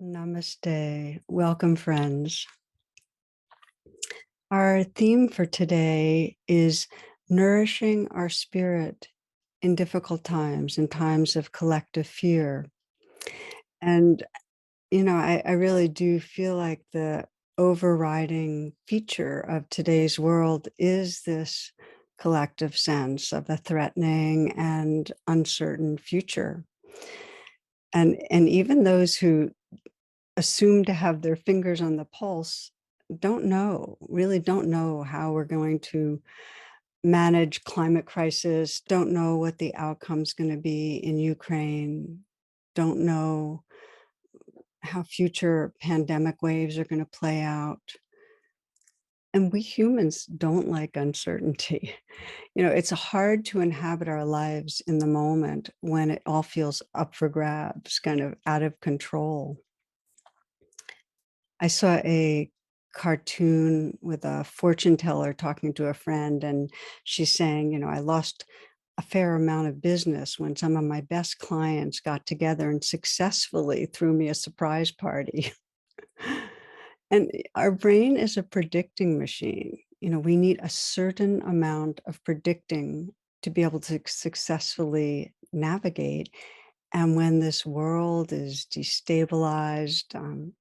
Namaste. Welcome, friends. Our theme for today is nourishing our spirit in difficult times, in times of collective fear. And, I really do feel like the overriding feature of today's world is this collective sense of a threatening and uncertain future. And even those who assume to have their fingers on the pulse really don't know how we're going to manage climate crisis, don't know what the outcome's going to be in Ukraine, don't know how future pandemic waves are going to play out. And we humans don't like uncertainty. It's hard to inhabit our lives in the moment when it all feels up for grabs, kind of out of control. I saw a cartoon with a fortune teller talking to a friend, and she's saying, I lost a fair amount of business when some of my best clients got together and successfully threw me a surprise party. And our brain is a predicting machine. We need a certain amount of predicting to be able to successfully navigate. And when this world is destabilized,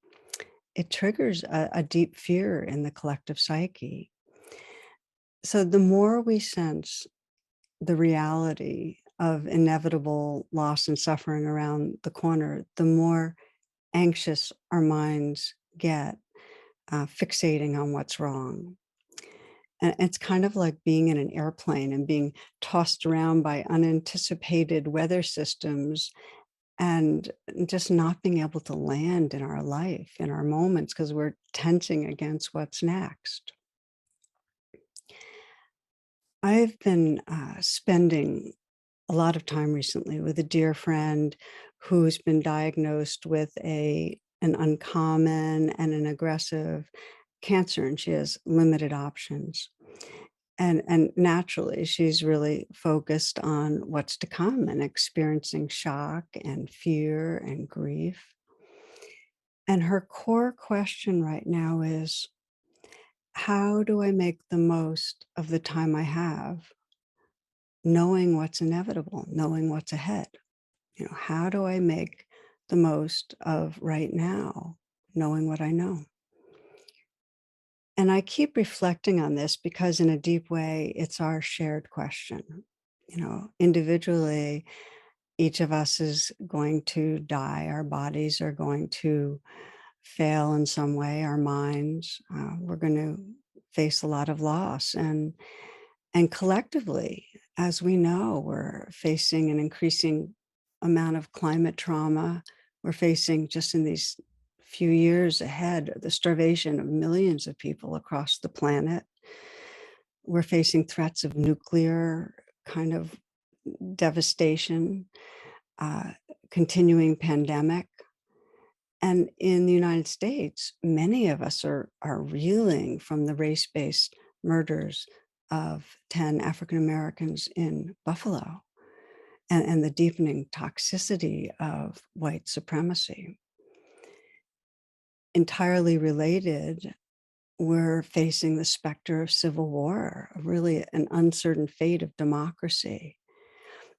it triggers a deep fear in the collective psyche. So the more we sense the reality of inevitable loss and suffering around the corner, the more anxious our minds get, fixating on what's wrong. And it's kind of like being in an airplane and being tossed around by unanticipated weather systems and just not being able to land in our life, in our moments, because we're tensing against what's next. I've been spending a lot of time recently with a dear friend who's been diagnosed with an uncommon and an aggressive cancer, and she has limited options. And naturally, she's really focused on what's to come and experiencing shock and fear and grief. And her core question right now is, how do I make the most of the time I have, knowing what's inevitable, knowing what's ahead? How do I make the most of right now, knowing what I know? And I keep reflecting on this because, in a deep way, it's our shared question. Individually, each of us is going to die. Our bodies are going to fail in some way. Our minds, we're going to face a lot of loss, and collectively, as we know, we're facing an increasing amount of climate trauma. We're facing, just in these few years ahead, the starvation of millions of people across the planet. We're facing threats of nuclear kind of devastation, uh, continuing pandemic. And in the United States, many of us are reeling from the race-based murders of 10 African Americans in Buffalo, and the deepening toxicity of white supremacy. Entirely related, we're facing the specter of civil war, really an uncertain fate of democracy.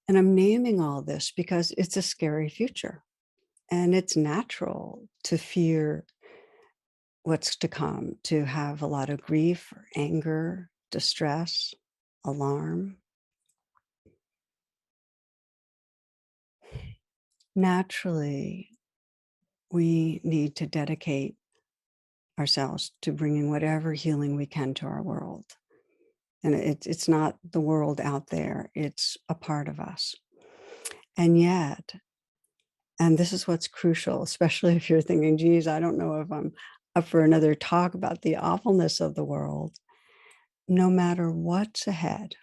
And I'm naming all this because it's a scary future. And it's natural to fear what's to come, to have a lot of grief or anger, distress, alarm. Naturally, we need to dedicate ourselves to bringing whatever healing we can to our world. And it's not the world out there, it's a part of us. And yet, and this is what's crucial, especially if you're thinking, geez, I don't know if I'm up for another talk about the awfulness of the world. No matter what's ahead,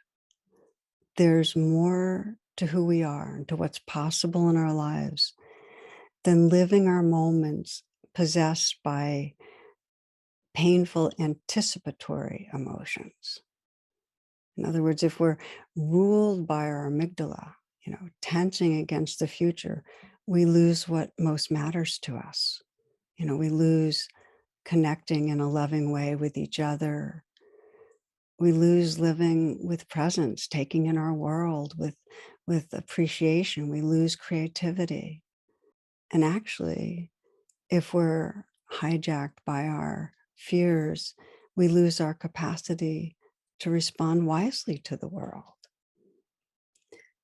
there's more to who we are and to what's possible in our lives than living our moments possessed by painful anticipatory emotions. In other words, if we're ruled by our amygdala, tensing against the future, we lose what most matters to us. We lose connecting in a loving way with each other. We lose living with presence, taking in our world with appreciation. We lose creativity. And actually, if we're hijacked by our fears, we lose our capacity to respond wisely to the world.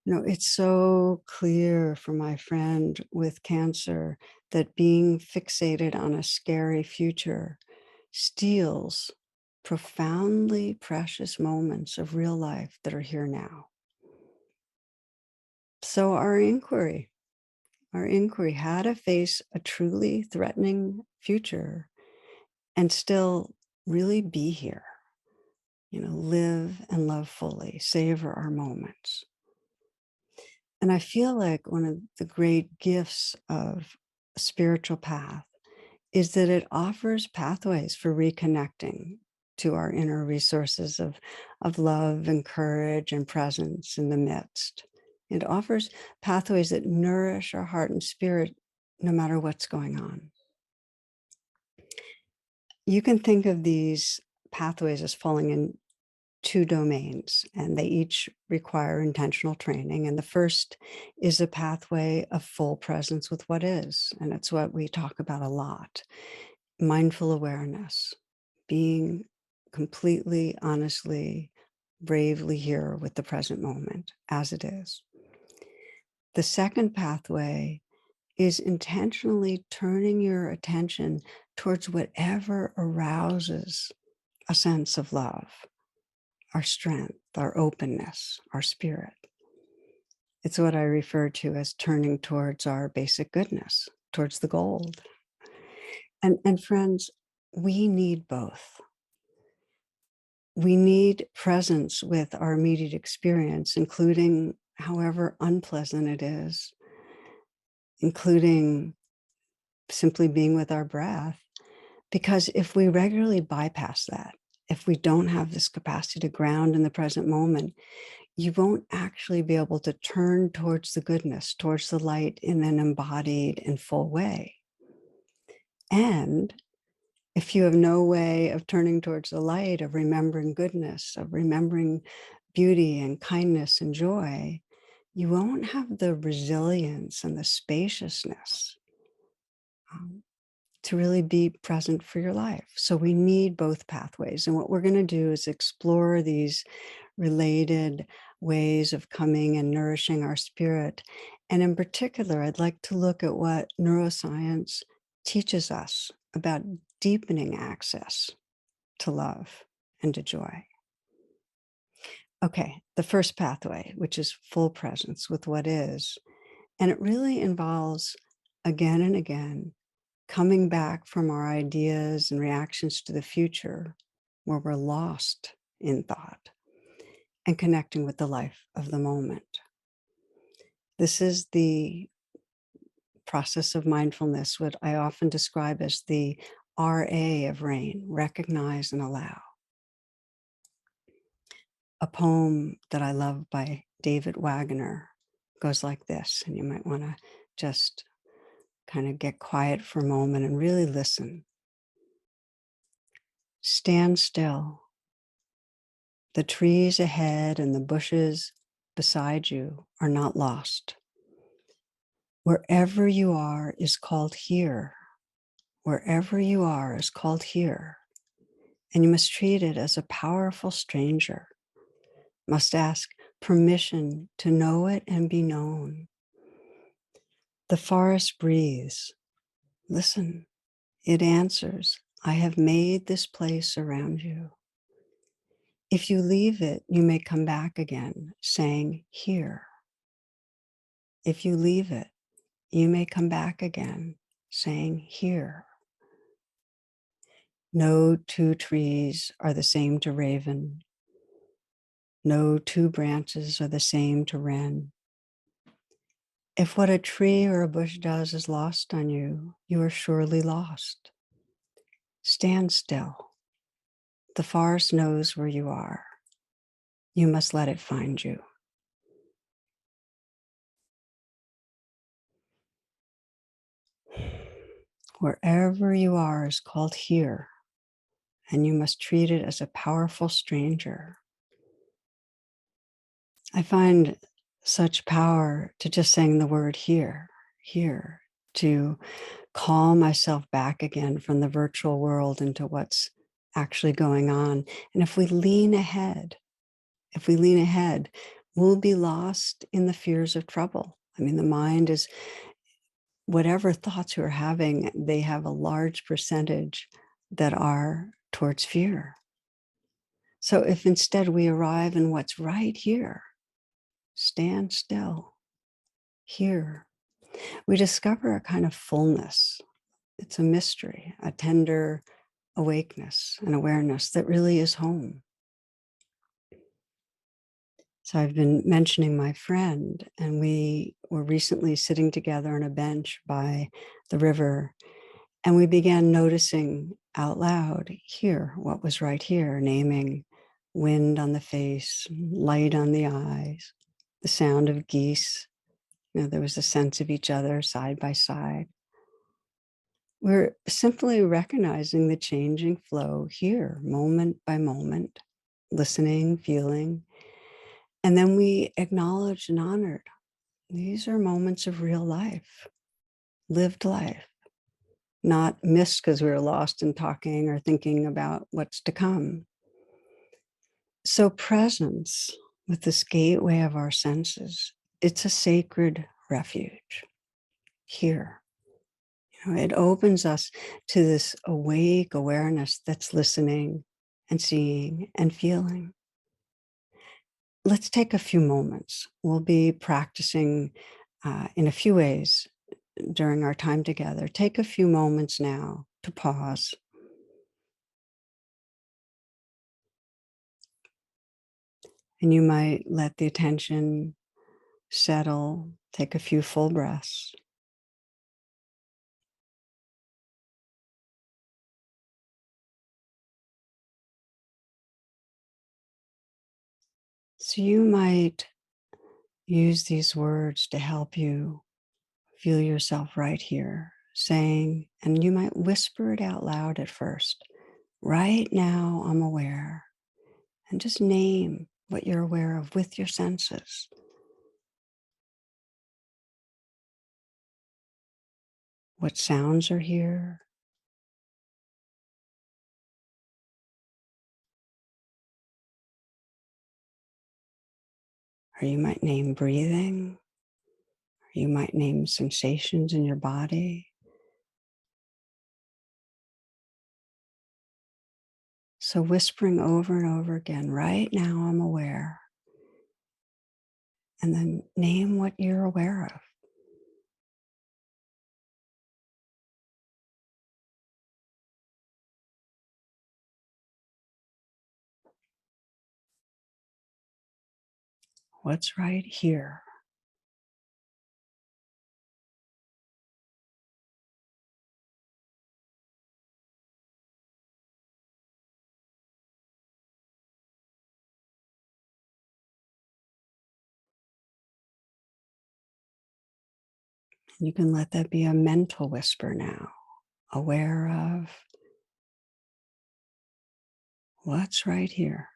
It's so clear for my friend with cancer that being fixated on a scary future steals profoundly precious moments of real life that are here now. So our inquiry, how to face a truly threatening future and still really be here, live and love fully, savor our moments. And I feel like one of the great gifts of a spiritual path is that it offers pathways for reconnecting to our inner resources of love and courage and presence in the midst. It offers pathways that nourish our heart and spirit no matter what's going on. You can think of these pathways as falling in two domains, and they each require intentional training. And the first is a pathway of full presence with what is, and it's what we talk about a lot: mindful awareness, being completely, honestly, bravely here with the present moment as it is. The second pathway is intentionally turning your attention towards whatever arouses a sense of love, our strength, our openness, our spirit. It's what I refer to as turning towards our basic goodness, towards the gold. And friends, we need both. We need presence with our immediate experience, including however unpleasant it is, including simply being with our breath. Because if we regularly bypass that, if we don't have this capacity to ground in the present moment, you won't actually be able to turn towards the goodness, towards the light in an embodied and full way. And if you have no way of turning towards the light, of remembering goodness, of remembering beauty and kindness and joy, you won't have the resilience and the spaciousness to really be present for your life. So we need both pathways. And what we're going to do is explore these related ways of coming and nourishing our spirit. And in particular, I'd like to look at what neuroscience teaches us about deepening access to love and to joy. Okay, the first pathway, which is full presence with what is. And it really involves, again and again, coming back from our ideas and reactions to the future, where we're lost in thought, and connecting with the life of the moment. This is the process of mindfulness, what I often describe as the RA of RAIN: recognize and allow. A poem that I love by David Wagner goes like this, and you might want to just kind of get quiet for a moment and really listen. Stand still. The trees ahead and the bushes beside you are not lost. Wherever you are is called here. Wherever you are is called here. And you must treat it as a powerful stranger, must ask permission to know it and be known. The forest breathes. Listen, it answers, I have made this place around you. If you leave it, you may come back again, saying, here. If you leave it, you may come back again, saying, here. No two trees are the same to raven. No two branches are the same to wren. If what a tree or a bush does is lost on you, you are surely lost. Stand still. The forest knows where you are. You must let it find you. Wherever you are is called here, and you must treat it as a powerful stranger. I find such power to just saying the word here, here, to call myself back again from the virtual world into what's actually going on. And if we lean ahead, we'll be lost in the fears of trouble. I mean, the mind is, whatever thoughts you're having, they have a large percentage that are towards fear. So if instead we arrive in what's right here, stand still, here, we discover a kind of fullness. It's a mystery, a tender awakeness and awareness that really is home. So I've been mentioning my friend, and we were recently sitting together on a bench by the river, and we began noticing out loud here what was right here, naming wind on the face, light on the eyes, the sound of geese. There was a sense of each other side by side. We're simply recognizing the changing flow here, moment by moment, listening, feeling. And then we acknowledged and honored these are moments of real life, lived life, not missed because we were lost in talking or thinking about what's to come. So presence with this gateway of our senses, it's a sacred refuge here. It opens us to this awake awareness that's listening and seeing and feeling. Let's take a few moments. We'll be practicing in a few ways during our time together. Take a few moments now to pause. And you might let the attention settle, take a few full breaths. So you might use these words to help you feel yourself right here, saying, and you might whisper it out loud at first. Right now, I'm aware. And just name what you're aware of with your senses. What sounds are here? Or you might name breathing. Or you might name sensations in your body. So whispering over and over again, right now I'm aware. And then name what you're aware of. What's right here? You can let that be a mental whisper now. Aware of what's right here.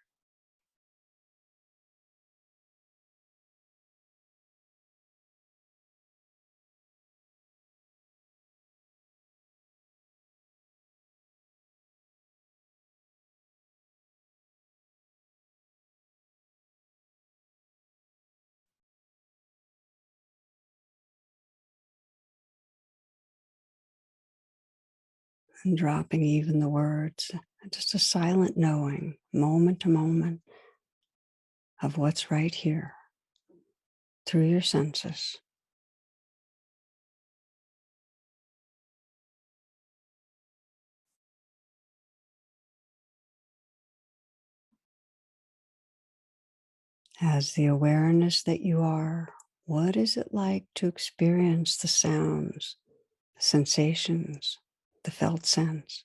And dropping even the words, just a silent knowing, moment to moment, of what's right here through your senses. As the awareness that you are, what is it like to experience the sounds, the sensations, the felt sense?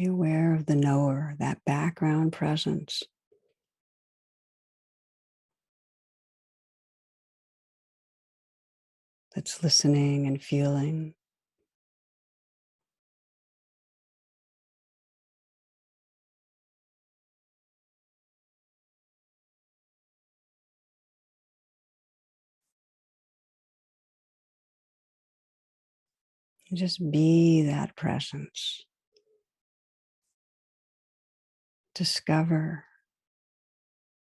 Be aware of the knower, that background presence that's listening and feeling. Just be that presence. Discover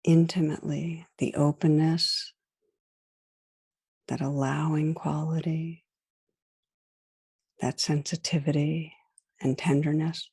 intimately the openness, that allowing quality, that sensitivity and tenderness.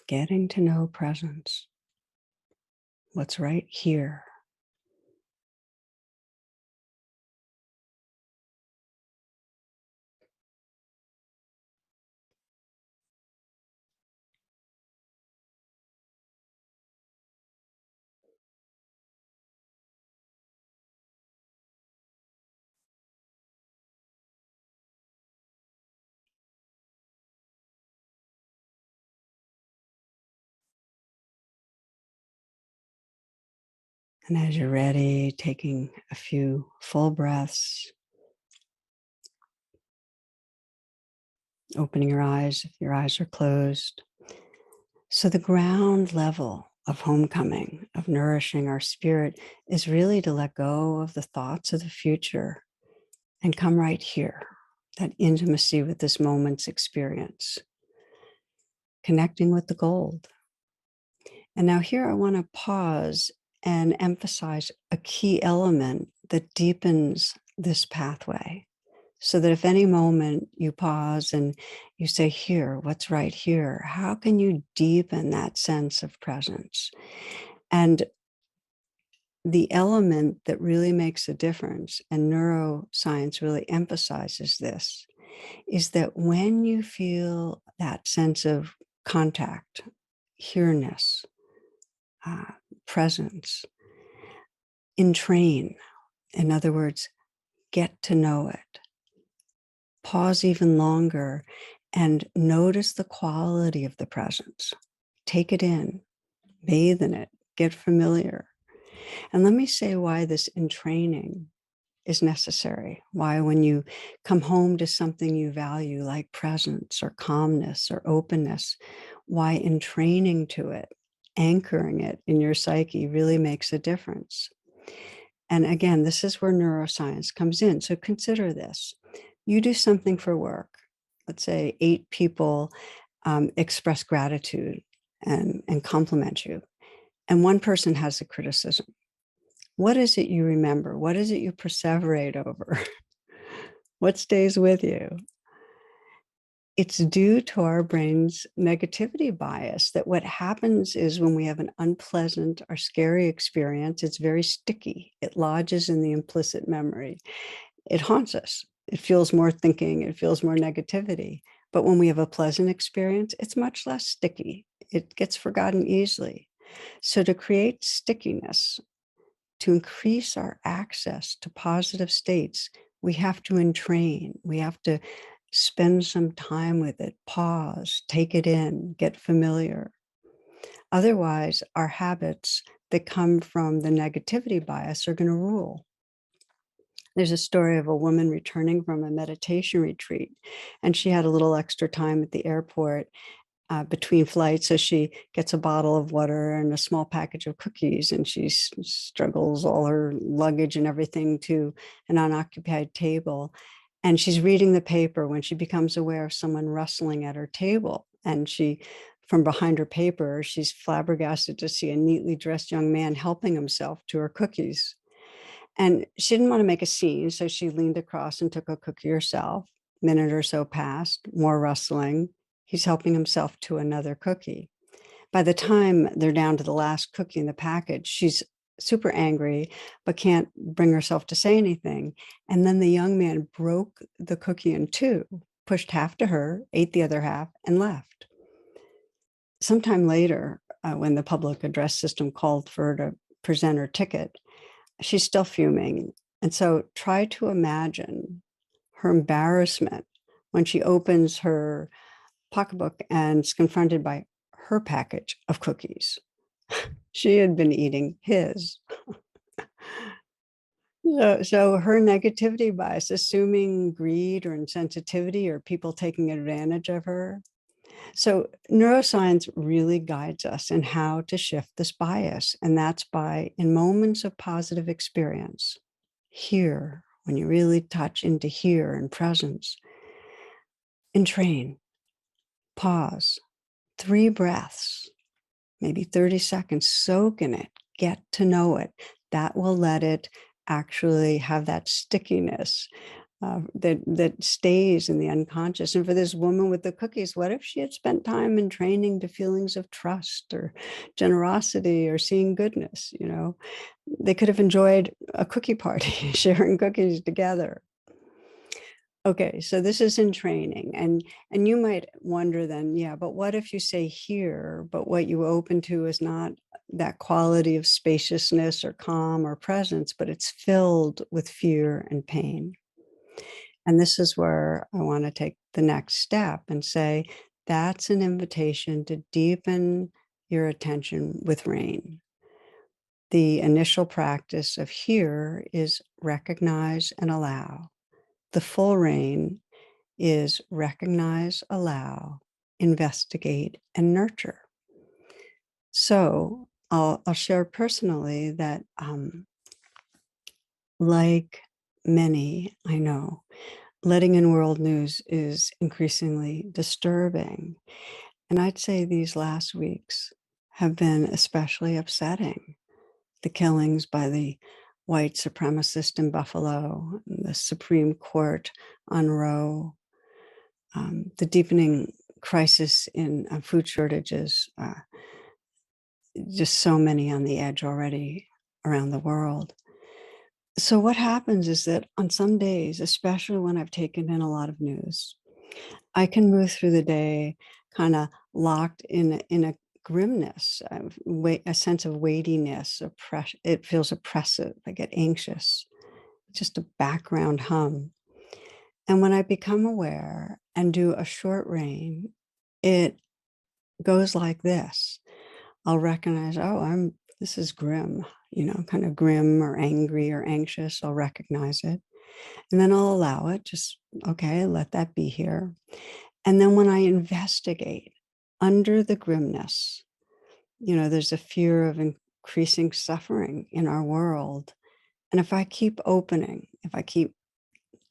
Getting to know presence, what's right here. And as you're ready, taking a few full breaths, opening your eyes if your eyes are closed. So, the ground level of homecoming, of nourishing our spirit, is really to let go of the thoughts of the future and come right here, that intimacy with this moment's experience, connecting with the gold. And now, here I want to pause and emphasize a key element that deepens this pathway. So that if any moment you pause and you say, here, what's right here? How can you deepen that sense of presence? And the element that really makes a difference, and neuroscience really emphasizes this, is that when you feel that sense of contact, here-ness, uh, presence, entrain, in other words, get to know it. Pause even longer and notice the quality of the presence. Take it in, bathe in it, get familiar. And let me say why this entraining is necessary. Why, when you come home to something you value, like presence or calmness or openness, why entraining to it, anchoring it in your psyche really makes a difference. And again, this is where neuroscience comes in. So consider this. You do something for work. Let's say 8 people express gratitude and compliment you. And one person has a criticism. What is it you remember? What is it you perseverate over? What stays with you? It's due to our brain's negativity bias, that what happens is when we have an unpleasant or scary experience, it's very sticky. It lodges in the implicit memory. It haunts us. It feels more thinking, it feels more negativity. But when we have a pleasant experience, it's much less sticky. It gets forgotten easily. So to create stickiness, to increase our access to positive states, we have to entrain. We have to spend some time with it, pause, take it in, get familiar. Otherwise, our habits that come from the negativity bias are going to rule. There's a story of a woman returning from a meditation retreat, and she had a little extra time at the airport between flights. So she gets a bottle of water and a small package of cookies, and she struggles all her luggage and everything to an unoccupied table. And she's reading the paper when she becomes aware of someone rustling at her table. And she, from behind her paper, she's flabbergasted to see a neatly dressed young man helping himself to her cookies. And she didn't want to make a scene, so she leaned across and took a cookie herself. Minute or so passed, more rustling. He's helping himself to another cookie. By the time they're down to the last cookie in the package, she's super angry, but can't bring herself to say anything. And then the young man broke the cookie in two, pushed half to her, ate the other half, and left. Sometime later, when the public address system called for her to present her ticket, she's still fuming. And so try to imagine her embarrassment when she opens her pocketbook and is confronted by her package of cookies. She had been eating his. So her negativity bias, assuming greed or insensitivity or people taking advantage of her. So neuroscience really guides us in how to shift this bias. And that's by, in moments of positive experience, here, when you really touch into here and presence, entrain, pause, 3 breaths, maybe 30 seconds, soak in it, get to know it. That will let it actually have that stickiness that stays in the unconscious. And for this woman with the cookies, what if she had spent time in training to feelings of trust or generosity or seeing goodness? They could have enjoyed a cookie party, sharing cookies together. Okay, so this is in training, and you might wonder then, yeah, but what if you say here, but what you open to is not that quality of spaciousness or calm or presence, but it's filled with fear and pain. And this is where I want to take the next step and say that's an invitation to deepen your attention with rain. The initial practice of here is recognize and allow. The full rain is recognize, allow, investigate, and nurture. So I'll share personally that, like many I know, letting in world news is increasingly disturbing. And I'd say these last weeks have been especially upsetting. The killings by the white supremacist in Buffalo, the Supreme Court on Roe, the deepening crisis in food shortages, just so many on the edge already around the world. So what happens is that on some days, especially when I've taken in a lot of news, I can move through the day kind of locked in a grimness, a sense of weightiness, it feels oppressive. I get anxious, just a background hum. And when I become aware and do a short rain, it goes like this. I'll recognize, oh, this is grim, kind of grim or angry or anxious. I'll recognize it. And then I'll allow it, just, okay, let that be here. And then when I investigate under the grimness, there's a fear of increasing suffering in our world. And if I keep opening, if I keep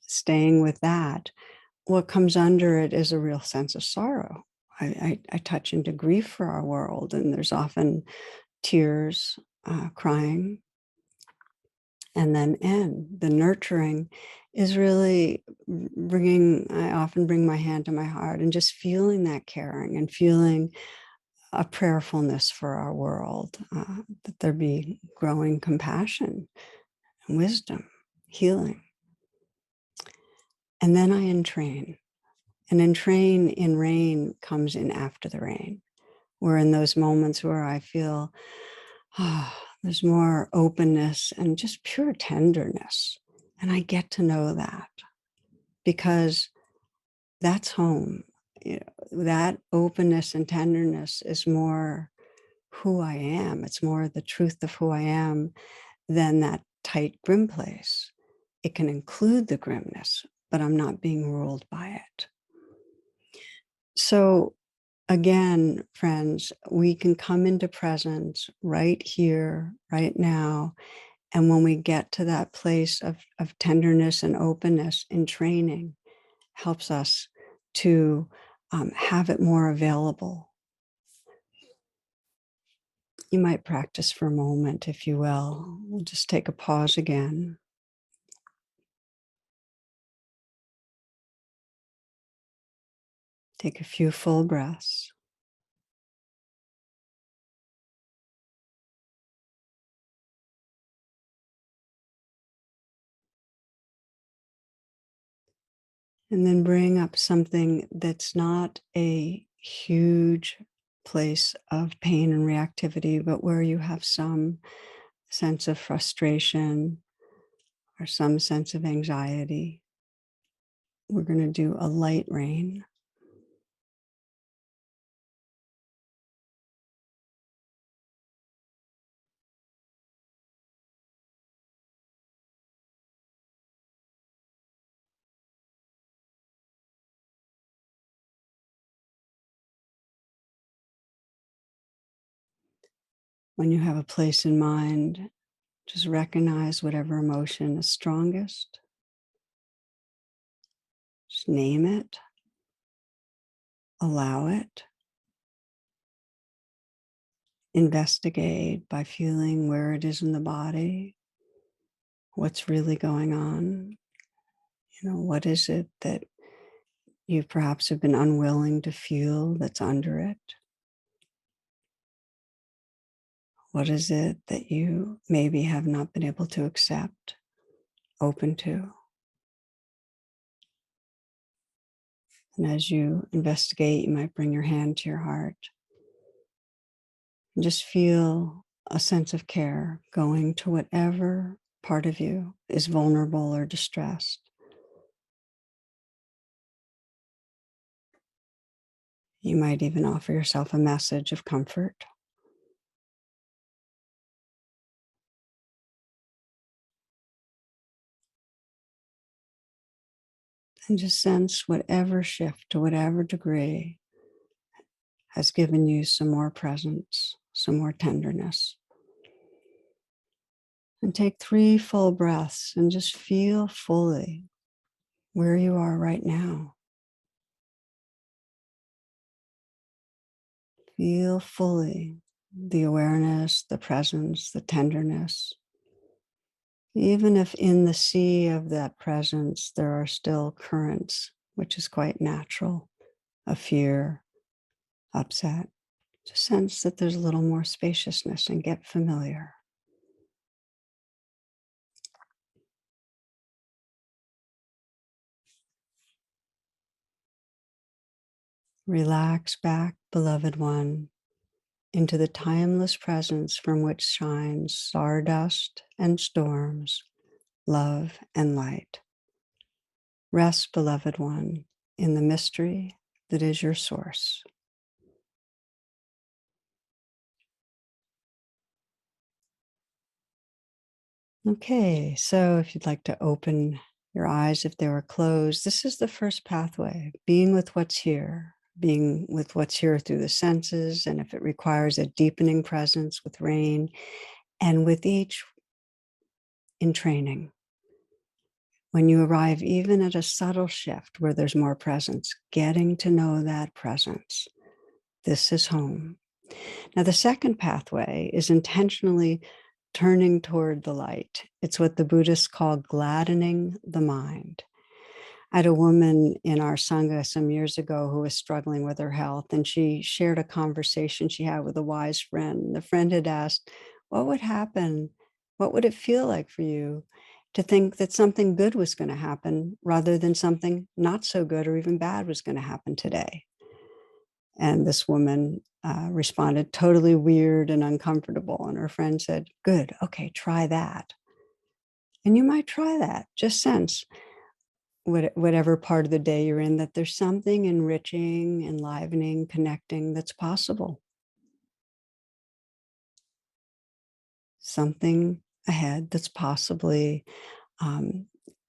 staying with that, what comes under it is a real sense of sorrow. I touch into grief for our world, and there's often tears, crying, and then the nurturing is really I often bring my hand to my heart and just feeling that caring and feeling a prayerfulness for our world, that there be growing compassion and wisdom, healing. And then I entrain. And entrain in rain comes in after the rain. We're in those moments where I feel, there's more openness and just pure tenderness. And I get to know that because that's home. That openness and tenderness is more who I am. It's more the truth of who I am than that tight, grim place. It can include the grimness, but I'm not being ruled by it. So again, friends, we can come into presence right here, right now. And when we get to that place of tenderness and openness in training, helps us to have it more available. You might practice for a moment, if you will. We'll just take a pause again. Take a few full breaths. And then bring up something that's not a huge place of pain and reactivity, but where you have some sense of frustration or some sense of anxiety. We're going to do a light rain. When you have a place in mind, just recognize whatever emotion is strongest. Just name it, allow it, investigate by feeling where it is in the body, what's really going on. What is it that you perhaps have been unwilling to feel that's under it? What is it that you maybe have not been able to accept, open to? And as you investigate, you might bring your hand to your heart and just feel a sense of care going to whatever part of you is vulnerable or distressed. You might even offer yourself a message of comfort. And just sense whatever shift to whatever degree has given you some more presence, some more tenderness. And take 3 full breaths and just feel fully where you are right now. Feel fully the awareness, the presence, the tenderness. Even if in the sea of that presence, there are still currents, which is quite natural, of fear, upset, just sense that there's a little more spaciousness and get familiar. Relax back, beloved one, into the timeless presence from which shines stardust and storms, love and light. Rest, beloved one, in the mystery that is your source. Okay, so if you'd like to open your eyes if they were closed, this is the first pathway, being with what's here, being with what's here through the senses, and if it requires a deepening presence with rain, and with each entraining. When you arrive even at a subtle shift where there's more presence, getting to know that presence. This is home. Now, the second pathway is intentionally turning toward the light. It's what the Buddhists call gladdening the mind. I had a woman in our Sangha some years ago who was struggling with her health, and she shared a conversation she had with a wise friend. The friend had asked, what would happen? What would it feel like for you to think that something good was going to happen rather than something not so good or even bad was going to happen today? And this woman responded, totally weird and uncomfortable. And her friend said, good, okay, try that. And you might try that. Just sense whatever part of the day you're in, that there's something enriching, enlivening, connecting that's possible. Something ahead that's possibly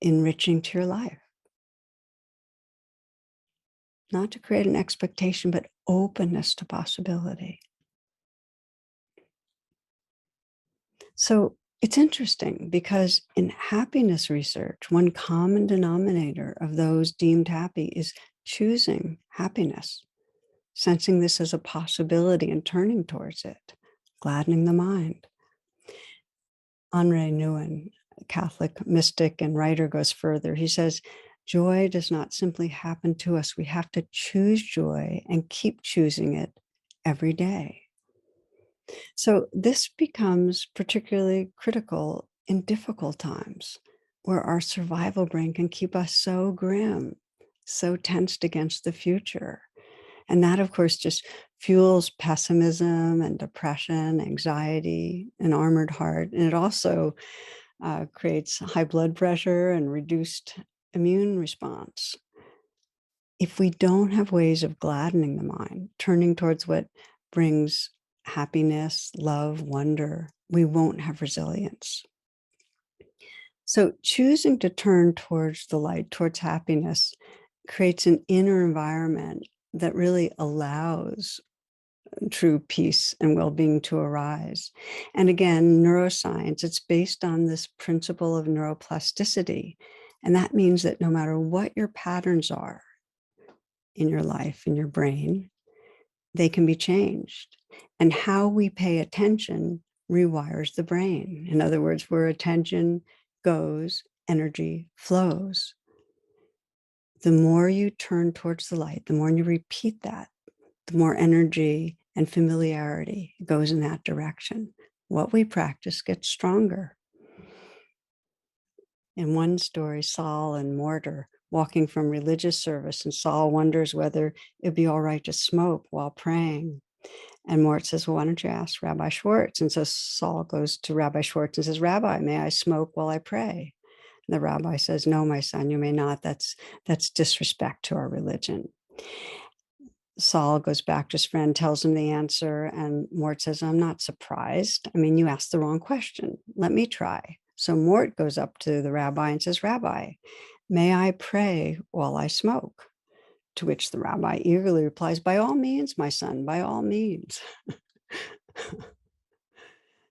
enriching to your life. Not to create an expectation, but openness to possibility. So it's interesting because in happiness research, one common denominator of those deemed happy is choosing happiness, sensing this as a possibility and turning towards it, gladdening the mind. Henri Nouwen, a Catholic mystic and writer, goes further. He says, joy does not simply happen to us. We have to choose joy and keep choosing it every day. So this becomes particularly critical in difficult times where our survival brain can keep us so grim, so tensed against the future. And that, of course, just fuels pessimism and depression, anxiety, an armored heart. And it also creates high blood pressure and reduced immune response. If we don't have ways of gladdening the mind, turning towards what brings happiness, love, wonder, we won't have resilience. So choosing to turn towards the light, towards happiness, creates an inner environment that really allows true peace and well-being to arise. And again, neuroscience, it's based on this principle of neuroplasticity. And that means that no matter what your patterns are in your life, in your brain, they can be changed. And how we pay attention rewires the brain. In other words, where attention goes, energy flows. The more you turn towards the light, the more you repeat that, the more energy and familiarity goes in that direction. What we practice gets stronger. In one story, Saul and Mort are walking from religious service, and Saul wonders whether it'd be all right to smoke while praying. And Mort says, well, why don't you ask Rabbi Schwartz? And so Saul goes to Rabbi Schwartz and says, Rabbi, may I smoke while I pray? And the rabbi says, no, my son, you may not. That's disrespect to our religion. Saul goes back to his friend, tells him the answer, and Mort says, I'm not surprised. I mean, you asked the wrong question. Let me try. So Mort goes up to the rabbi and says, Rabbi, may I pray while I smoke? To which the rabbi eagerly replies, by all means, my son, by all means.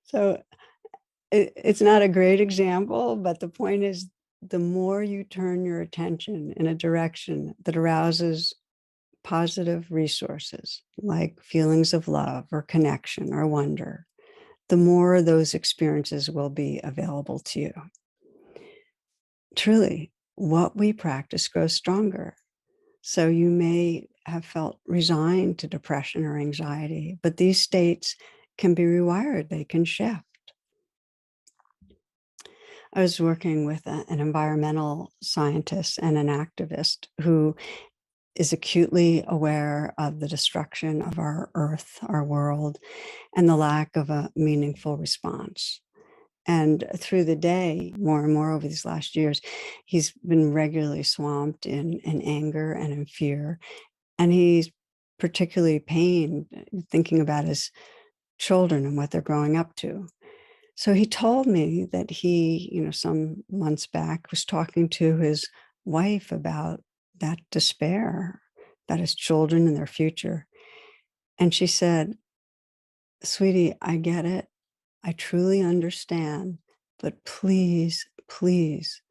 So it's not a great example, but the point is, the more you turn your attention in a direction that arouses positive resources like feelings of love or connection or wonder, the more those experiences will be available to you. Truly, what we practice grows stronger. So you may have felt resigned to depression or anxiety, but these states can be rewired, they can shift. I was working with an environmental scientist and an activist who is acutely aware of the destruction of our earth, our world, and the lack of a meaningful response. And through the day, more and more over these last years, he's been regularly swamped in anger and in fear. And he's particularly pained thinking about his children and what they're growing up to. So he told me that he, some months back was talking to his wife about that despair, about his children and their future. And she said, sweetie, I get it. I truly understand, but please, please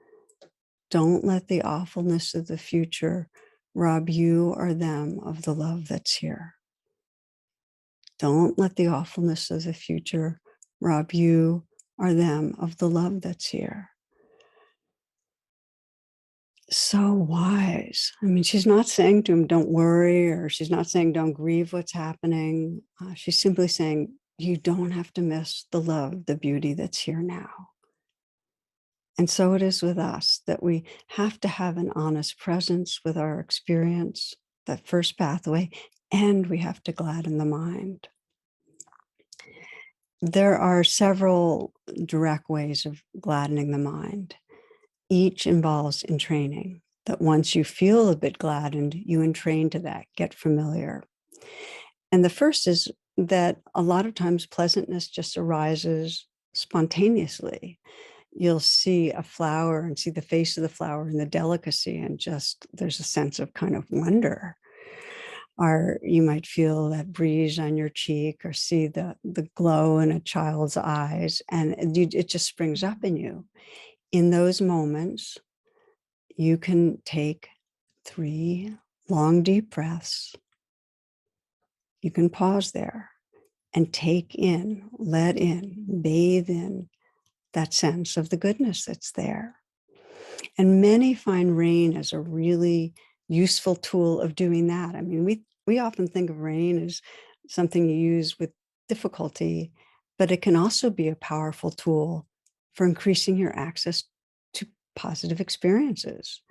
don't let the awfulness of the future rob you or them of the love that's here. Don't let the awfulness of the future rob you or them of the love that's here. So wise. I mean, she's not saying to him, don't worry, or she's not saying, don't grieve what's happening. She's simply saying, you don't have to miss the love, the beauty that's here now. And so it is with us that we have to have an honest presence with our experience, that first pathway, and we have to gladden the mind. There are several direct ways of gladdening the mind. Each involves entraining, that once you feel a bit gladdened, you entrain to that, get familiar. And the first is that a lot of times pleasantness just arises spontaneously. You'll see a flower and see the face of the flower and the delicacy, and just there's a sense of kind of wonder. Or you might feel that breeze on your cheek or see the glow in a child's eyes, and it just springs up in you. In those moments, you can take 3 long, deep breaths. You can pause there and take in, let in, bathe in that sense of the goodness that's there. And many find rain as a really useful tool of doing that. I mean, we often think of rain as something you use with difficulty, but it can also be a powerful tool for increasing your access to positive experiences.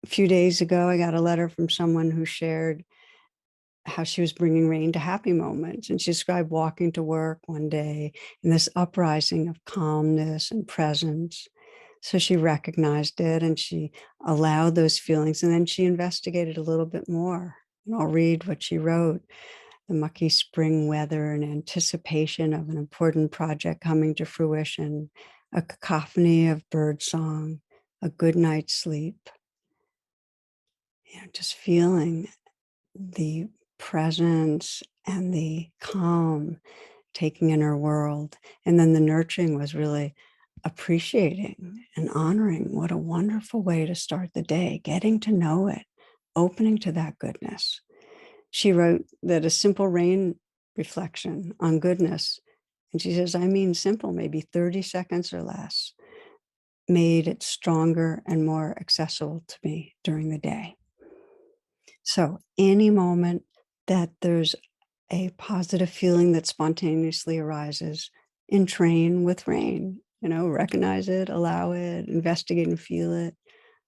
A few days ago, I got a letter from someone who shared how she was bringing rain to happy moments. And she described walking to work one day in this uprising of calmness and presence. So she recognized it and she allowed those feelings. And then she investigated a little bit more. And I'll read what she wrote. The mucky spring weather in anticipation of an important project coming to fruition, a cacophony of birdsong, a good night's sleep. Just feeling the presence and the calm taking in her world. And then the nurturing was really appreciating and honoring what a wonderful way to start the day, getting to know it, opening to that goodness. She wrote that a simple rain reflection on goodness, and she says, I mean simple, maybe 30 seconds or less, made it stronger and more accessible to me during the day. So any moment that there's a positive feeling that spontaneously arises, entrain with rain, recognize it, allow it, investigate and feel it,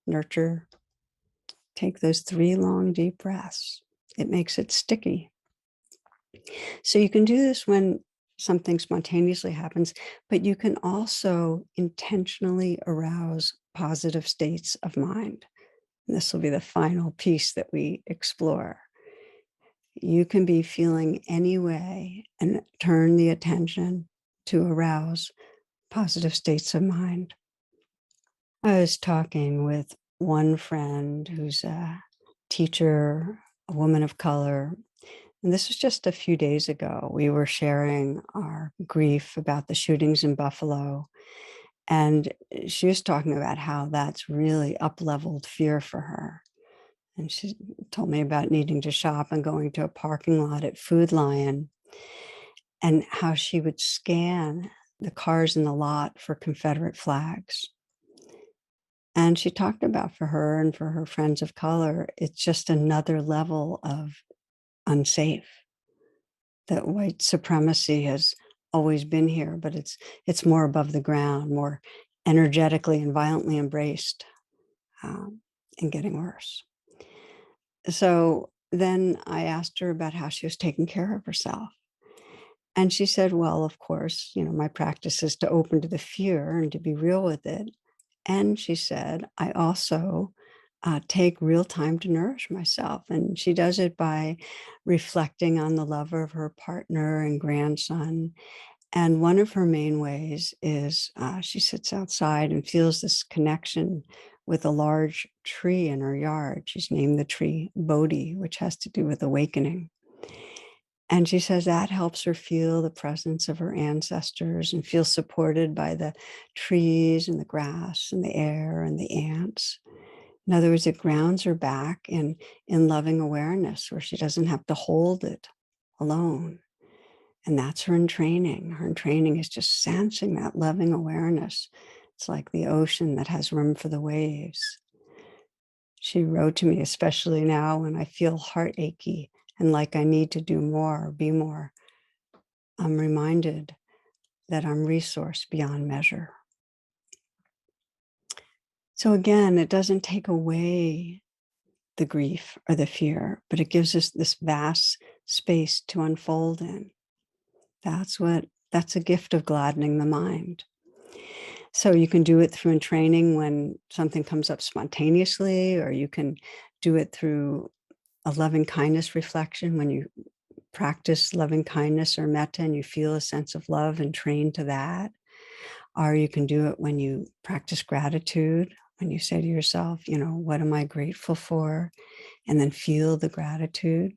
nurture. Take those 3 long, deep breaths. It makes it sticky. So you can do this when something spontaneously happens, but you can also intentionally arouse positive states of mind. And this will be the final piece that we explore. You can be feeling any way and turn the attention to arouse positive states of mind. I was talking with one friend who's a teacher, a woman of color, and this was just a few days ago. We were sharing our grief about the shootings in Buffalo, and she was talking about how that's really up-leveled fear for her. And she told me about needing to shop and going to a parking lot at Food Lion and how she would scan the cars in the lot for Confederate flags. And she talked about for her and for her friends of color, it's just another level of unsafe. That white supremacy has always been here, but it's more above the ground, more energetically and violently embraced, and getting worse. So then I asked her about how she was taking care of herself. And she said, well, of course, my practice is to open to the fear and to be real with it. And she said, I also take real time to nourish myself. And she does it by reflecting on the love of her partner and grandson. And one of her main ways is she sits outside and feels this connection with a large tree in her yard. She's named the tree Bodhi, which has to do with awakening. And she says that helps her feel the presence of her ancestors and feel supported by the trees and the grass and the air and the ants. In other words, it grounds her back in loving awareness where she doesn't have to hold it alone. And that's her entraining. Her entraining is just sensing that loving awareness. It's like the ocean that has room for the waves. She wrote to me, especially now when I feel heart achy and like I need to do more, be more. I'm reminded that I'm resourced beyond measure. So again, it doesn't take away the grief or the fear, but it gives us this vast space to unfold in. That's a gift of gladdening the mind. So you can do it through entraining when something comes up spontaneously, or you can do it through a loving kindness reflection when you practice loving kindness or metta and you feel a sense of love and train to that. Or you can do it when you practice gratitude, when you say to yourself, what am I grateful for? And then feel the gratitude.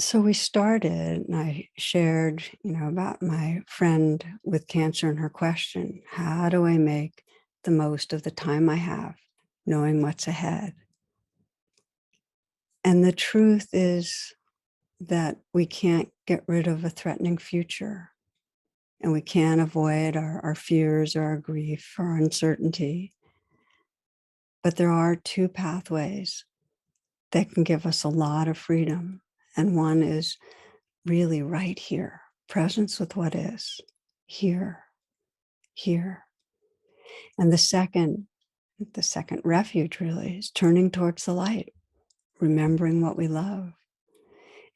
So we started, and I shared, about my friend with cancer and her question, how do I make the most of the time I have, knowing what's ahead? And the truth is that we can't get rid of a threatening future, and we can't avoid our fears or our grief or our uncertainty. But there are 2 pathways that can give us a lot of freedom. And one is really right here, presence with what is, here, here. And the second The second refuge really is turning towards the light, remembering what we love.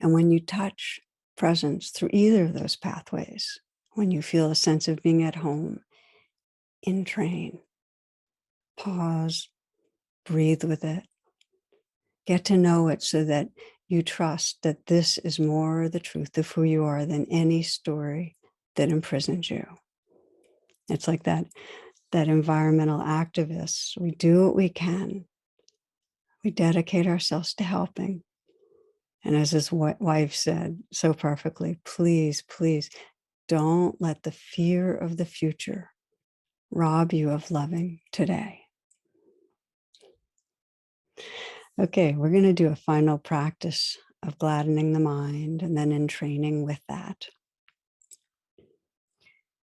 And when you touch presence through either of those pathways, when you feel a sense of being at home, entrain, pause, breathe with it, get to know it so that you trust that this is more the truth of who you are than any story that imprisons you. It's like that environmental activists. We do what we can. We dedicate ourselves to helping. And as his wife said so perfectly, please, please don't let the fear of the future rob you of loving today. Okay, we're going to do a final practice of gladdening the mind and then entraining with that.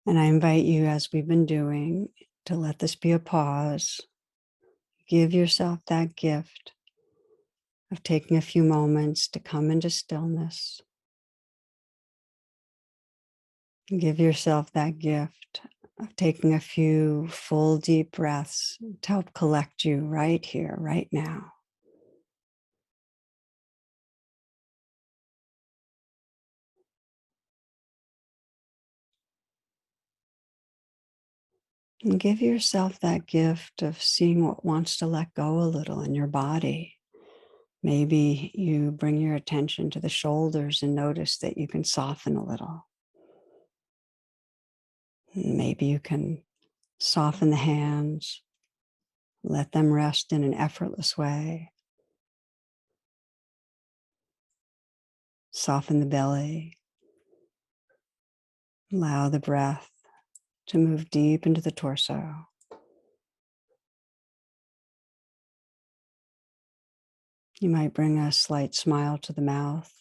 And I invite you, as we've been doing, to let this be a pause. Give yourself that gift of taking a few moments to come into stillness. Give yourself that gift of taking a few full, deep breaths to help collect you right here, right now. And give yourself that gift of seeing what wants to let go a little in your body. Maybe you bring your attention to the shoulders and notice that you can soften a little. Maybe you can soften the hands, let them rest in an effortless way. Soften the belly. Allow the breath to move deep into the torso. You might bring a slight smile to the mouth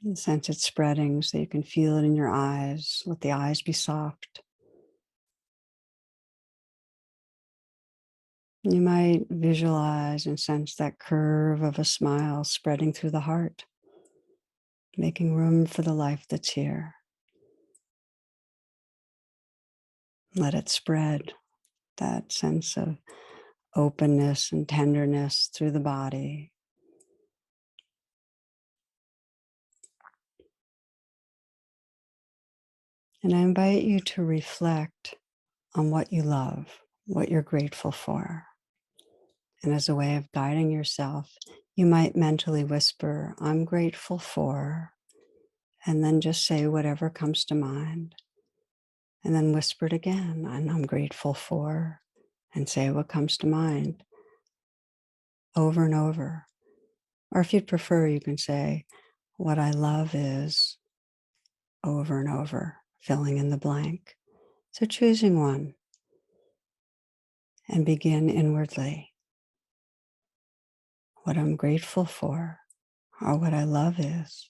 and sense it spreading so you can feel it in your eyes. Let the eyes be soft. You might visualize and sense that curve of a smile spreading through the heart, making room for the life that's here. Let it spread, that sense of openness and tenderness through the body. And I invite you to reflect on what you love, what you're grateful for. And as a way of guiding yourself, you might mentally whisper, I'm grateful for, and then just say whatever comes to mind. And then whisper it again, and I'm grateful for, and say what comes to mind over and over. Or if you'd prefer, you can say, what I love is over and over, filling in the blank. So choosing one and begin inwardly. What I'm grateful for, or what I love is.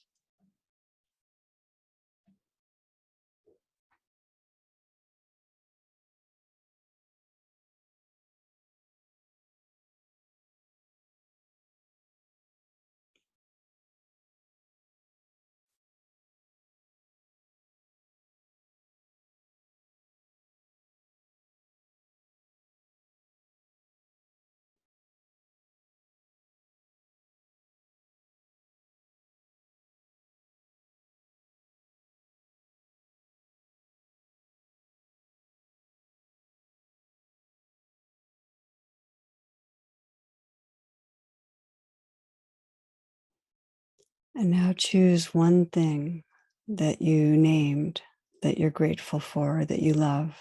And now choose one thing that you named that you're grateful for, that you love,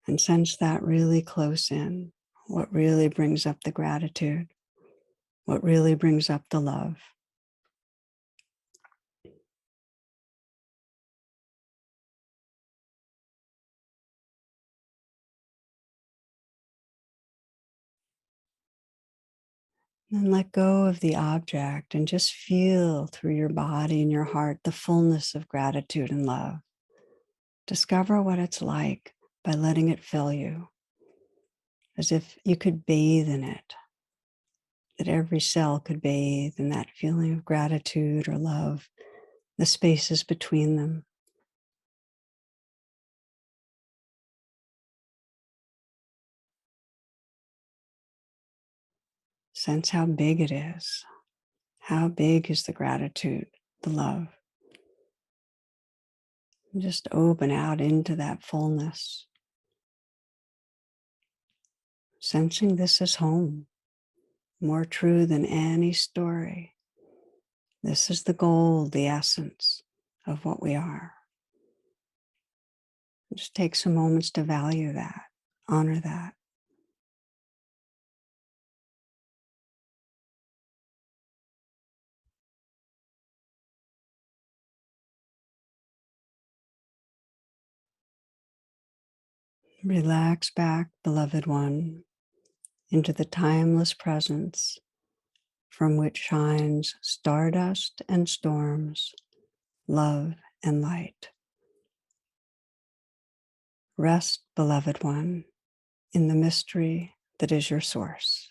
and sense that really close in. What really brings up the gratitude? What really brings up the love? And let go of the object and just feel through your body and your heart the fullness of gratitude and love. Discover what it's like by letting it fill you, as if you could bathe in it, that every cell could bathe in that feeling of gratitude or love, the spaces between them. Sense how big it is. How big is the gratitude, the love? And just open out into that fullness, sensing this is home, more true than any story. This is the gold, the essence of what we are. Just take some moments to value that, honor that. Relax back, beloved one, into the timeless presence from which shines stardust and storms, love and light. Rest, beloved one, in the mystery that is your source.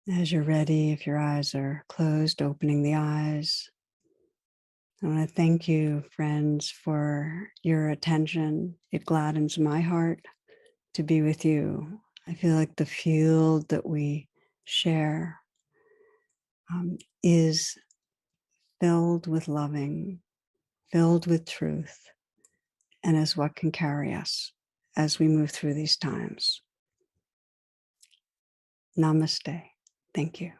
As you're ready, if your eyes are closed, opening the eyes. I want to thank you, friends, for your attention. It gladdens my heart to be with you. I feel like the field that we share is filled with loving, filled with truth, and is what can carry us as we move through these times. Namaste. Thank you.